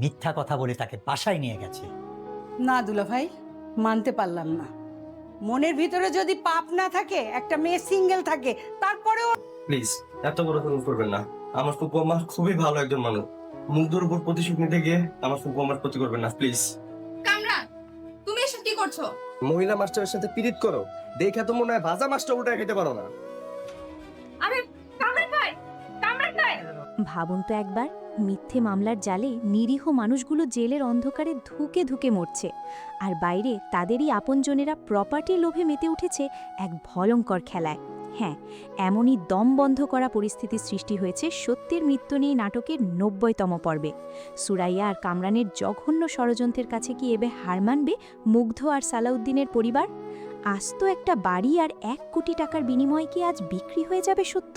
মিথ্যা কথা বলে তাকে বাসায় নিয়ে গেছে। না দুলা ভাই, মানতে পারলাম না। মনের ভিতরে যদি পাপ না থাকে, একটা মেয়ে সিঙ্গেল থাকে, তারপরেও প্লিজ এত বড় কোনো করবেন না। আমার ফুপু আমার খুবই ভালো একজন মানুষ। মুগ্ধর উপর প্রতিশোধ নিতে গিয়ে আমার ফুপু আমার ক্ষতি করবেন না প্লিজ। কামরান, তুমি এসব কি করছো? মহিলা মাস্টারের সাথে পিরিত করো, দেখে তো মনে হয় ভাজা মাছটা উল্টায় খেতে পারো না। আরে কামরান ভাই, কামরান ভাই! ভাবুন তো একবার, মিথ্যে মামলার জালে নিরীহ মানুষগুলো জেলের অন্ধকারে ধুকে ধুকে মরছে, আর বাইরে তাদেরই আপনজনেরা প্রপার্টির লোভে মেতে উঠেছে এক ভয়ঙ্কর খেলায়। হ্যাঁ, এমনই দম বন্ধ করা পরিস্থিতির সৃষ্টি হয়েছে সত্যের মৃত্যু নিয়ে নাটকের ৯০তম পর্বে। সুরাইয়া আর কামরানের জঘন্য ষড়যন্ত্রের কাছে কি এবে হার মানবে মুগ্ধ আর সালাউদ্দিনের পরিবার? আস্ত একটা বাড়ি আর ১ কোটি টাকার বিনিময়ে কি আজ বিক্রি হয়ে যাবে সত্য?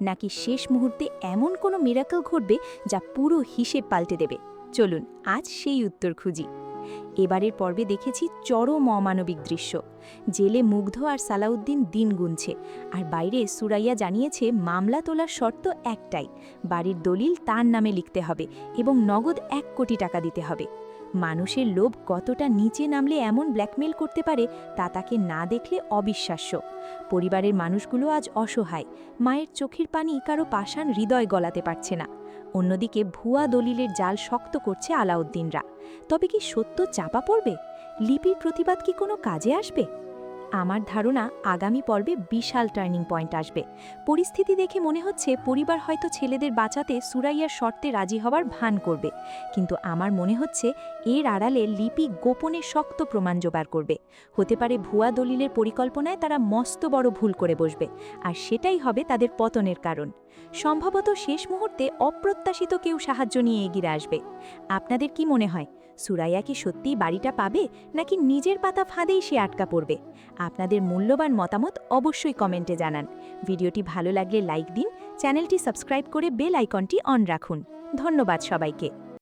নাকি শেষ মুহূর্তে এমন কোনো মিরাকল ঘটবে যা পুরো হিসেব পাল্টে দেবে? চলুন আজ সেই উত্তর খুঁজি। এবারের পর্বে দেখেছি চরম অমানবিক দৃশ্য। জেলে মুগ্ধ আর সালাউদ্দিন দিন গুনছে, আর বাইরে সুরাইয়া জানিয়েছে মামলা তোলার শর্ত একটাই, বাড়ির দলিল তার নামে লিখতে হবে এবং নগদ ১ কোটি টাকা দিতে হবে। মানুষের লোভ কতটা নিচে নামলে এমন ব্ল্যাকমেল করতে পারে তা তাকে না দেখলে অবিশ্বাস্য। পরিবারের মানুষগুলো আজ অসহায়, মায়ের চোখের পানি কারো পাষাণ হৃদয় গলাতে পারছে না। অন্যদিকে ভুয়া দলিলের জাল শক্ত করছে আলাউদ্দিনরা। তবে কি সত্য চাপা পড়বে? লিপির প্রতিবাদ কি কোনো কাজে আসবে? আমার ধারণা আগামী পর্বে বিশাল টার্নিং পয়েন্ট আসবে। পরিস্থিতি দেখে মনে হচ্ছে পরিবার হয়তো ছেলেদের বাঁচাতে সুরাইয়ার শর্তে রাজি হওয়ার ভান করবে, কিন্তু আমার মনে হচ্ছে এর আড়ালে লিপি গোপনে শক্ত প্রমাণ জোগাড় করবে। হতে পারে ভুয়া দলিলের পরিকল্পনায় তারা মস্ত বড় ভুল করে বসবে, আর সেটাই হবে তাদের পতনের কারণ। সম্ভবত শেষ মুহূর্তে অপ্রত্যাশিত কেউ সাহায্য নিয়ে এগিয়ে আসবে। আপনাদের কি মনে হয়, সুরাইয়া কি সত্যিই বাড়িটা পাবে, নাকি নিজের পাতা ফাঁদেই সে আটকা পড়বে? আপনাদের মূল্যবান মতামত অবশ্যই কমেন্টে জানান। ভিডিওটি ভালো লাগলে লাইক দিন, চ্যানেলটি সাবস্ক্রাইব করে বেল আইকনটি অন রাখুন। ধন্যবাদ সবাইকে।